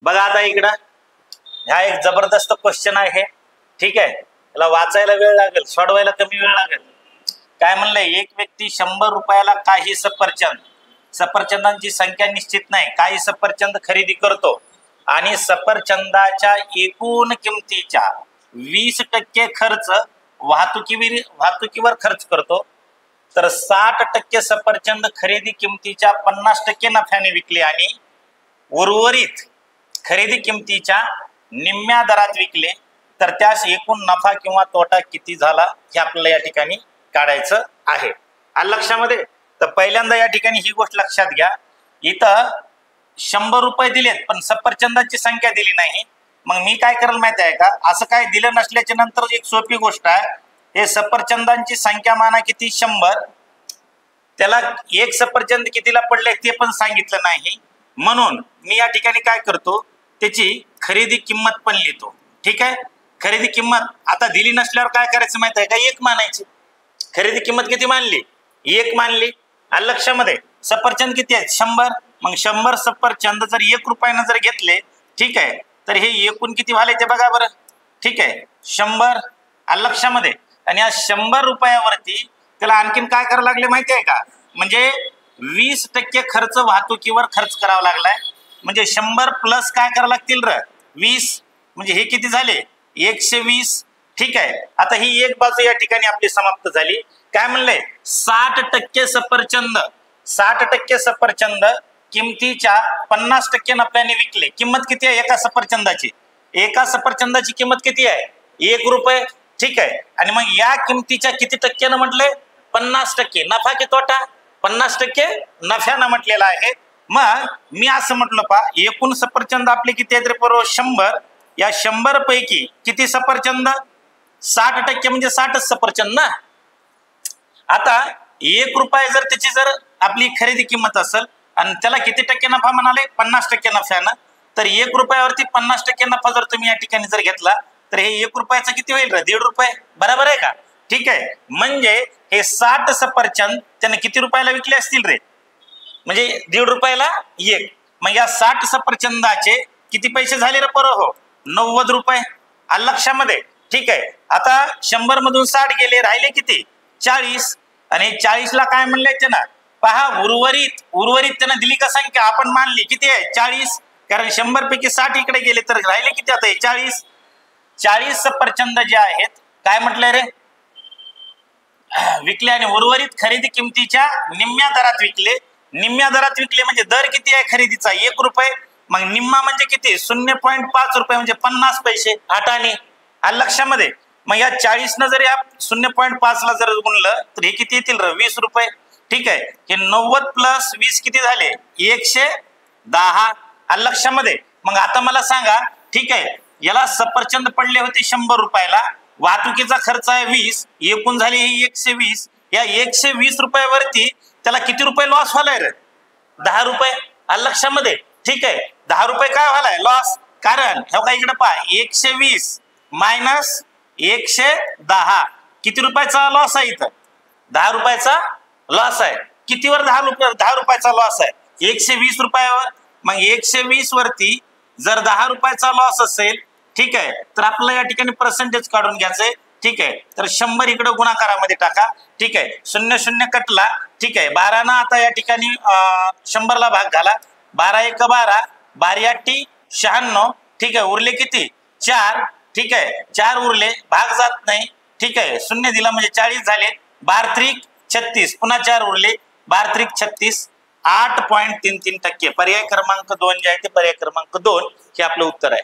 बघा आता इकडं हा एक जबरदस्त क्वेश्चन आहे। ठीक आहे, याला वाचायला वेळ लागेल, सोडवायला कमी वेळ लागेल। काय म्हणलंय, एक व्यक्ती 100 रुपयाला काही सफरचंदांची संख्या निश्चित नाही, काही सफरचंद खरेदी करतो आणि सफरचंदाच्या एकूण किमतीच्या 20% खर्च वाहतुकीवर खर्च करतो, तर 60% सफरचंद खरेदी किमतीच्या 50% नफ्याने विकले आणि उर्वरित खरेदी किमतीच्या निम्म्या दरात विकले, तर त्यास एकूण नफा किंवा तोटा किती झाला हे आपल्याला या ठिकाणी काढायचं आहे। आलं लक्षामध्ये? तर पहिल्यांदा या ठिकाणी ही गोष्ट लक्षात घ्या, इथं 100 रुपये दिलेत पण सफरचंदाची संख्या दिली नाही। मग मी काय करेल माहिती आहे का, असं काय दिलं नसल्याच्या नंतर एक सोपी गोष्ट आहे, हे सफरचंदांची संख्या माना किती 100, त्याला एक सफरचंद कितीला पडले ते पण सांगितलं नाही, म्हणून मी या ठिकाणी काय करतो, त्याची खरेदी किंमत पण लिहितो। ठीक आहे, खरेदी किंमत आता दिली नसल्यावर काय करायचं माहिती आहे का, एक मानायची। खरेदी किंमत किती मानली, एक मानली। आलं लक्षामध्ये? सफरचंद किती आहेत 100, मग 100 सफरचंद जर 1 रुपयानं जर घेतले, ठीक आहे, तर हे एकूण किती झाले ते बघा बरं। ठीक आहे, 100। आलं लक्षामध्ये? आणि या 100 रुपयावरती त्याला आणखीन काय करावं लागले माहिती आहे का, म्हणजे 20% खर्च वाहतुकीवर खर्च करावा लागलाय, म्हणजे 100 प्लस काय करावं लागतील र 20, म्हणजे हे किती झाले 120। ठीक आहे, आता ही एक बाजू या ठिकाणी आपली समाप्त झाली। काय म्हणले, 60% सफरचंद किमतीच्या 50% नफ्याने विकले। किंमत किती आहे एका सफरचंदाची, एका सफरचंदाची किंमत किती आहे 1 रुपये। ठीक आहे, आणि मग या किमतीच्या किती टक्क्यानं म्हटले 50%, नफा की तोटा 50% नफ्यानं म्हटलेला आहे। मग मी असं म्हटलं पा, एकूण सफरचंद आपले किती आहेत रे बरोबर 100, या 100 पैकी किती सफरचंद 60% म्हणजे 60 सफरचंद ना। आता 1 रुपये जर त्याची जर आपली खरेदी किंमत असेल आणि त्याला किती टक्के नफा म्हणाले 50% नफ्यानं, तर 1 रुपयावरती 50% नफा जर तुम्ही या ठिकाणी जर घेतला तर हे 1 रुपयाचा किती होईल रे 1.5 रुपये, बरोबर आहे का? ठीक आहे, म्हणजे हे 60 सफरचंद त्याने किती रुपयाला विकले असतील रे, म्हणजे 1.5 रुपयाला 1, मग या 60 सफरचंदाचे किती पैसे झाले रे बरं हो 90 रुपये। आलं लक्षामध्ये? ठीक आहे, आता 100 मधून 60 गेले, राहिले किती 40, आणि 40 ला काय म्हणले त्यानं पहा उर्वरित त्यानं दिली का संख्या, आपण मानली किती आहे 40, कारण 100 पैकी 60 इकडे गेले तर राहिले किती आता 40 सफरचंद जे आहेत काय म्हटलंय रे विकले आणि उर्वरित खरेदी किमतीच्या निम्म्या दरात विकले। निम्म्या दरात विकले म्हणजे दर किती आहे खरेदीचा 1 रुपये, मग निम्मा म्हणजे किती 0.5 रुपये म्हणजे 50 पैसे 8 आणे। आलं लक्षामध्ये? मग या 40 न जर या 0.5 ला जर गुणलं तर हे किती येतील 20 रुपये। ठीक आहे, हे 90 प्लस 20 किती झाले 110। आलं लक्षामध्ये? मग आता मला सांगा, ठीक आहे, याला सफरचंद पडले होते 100 रुपयाला, वाहतुकीचा खर्च आहे 20, एकूण झाले हे 120, या 120 रुपयावरती त्याला किती रुपये लॉस व्हायलाय रे 10 रुपये। आलं लक्षामध्ये? ठीक आहे, 10 रुपये काय व्हायलाय लॉस, कारण हे का इकडे पहा 120 मायनस 110 किती रुपयाचा लॉस आहे, इथं 10 रुपयाचा लॉस आहे। कितीवर 10 रुपयाचा लॉस आहे 120 रुपयावर, मग 120 वरती जर 10 रुपयाचा लॉस असेल, ठीक आहे, तर आपल्याला या ठिकाणी पर्सेंटेज काढून घ्यायचंय। ठीक आहे, तर 100 इकडे गुणाकारामध्ये टाका। ठीक आहे, 0 कटला। ठीक आहे, 12 ना आता या ठिकाणी 100 ला भाग घाला, 12 1 12, 12 8 96। ठीक आहे, उरले किती 4। ठीक आहे, 4 उरले, भाग जात नाही। ठीक आहे, 0 दिला म्हणजे 40 झाले, 12 त्रिक 36, पुन्हा 4 उरले, 12 त्रिक 36, 8.33%। पर्याय क्रमांक 2 जे आहे ते पर्याय क्रमांक 2 हे आपलं उत्तर आहे।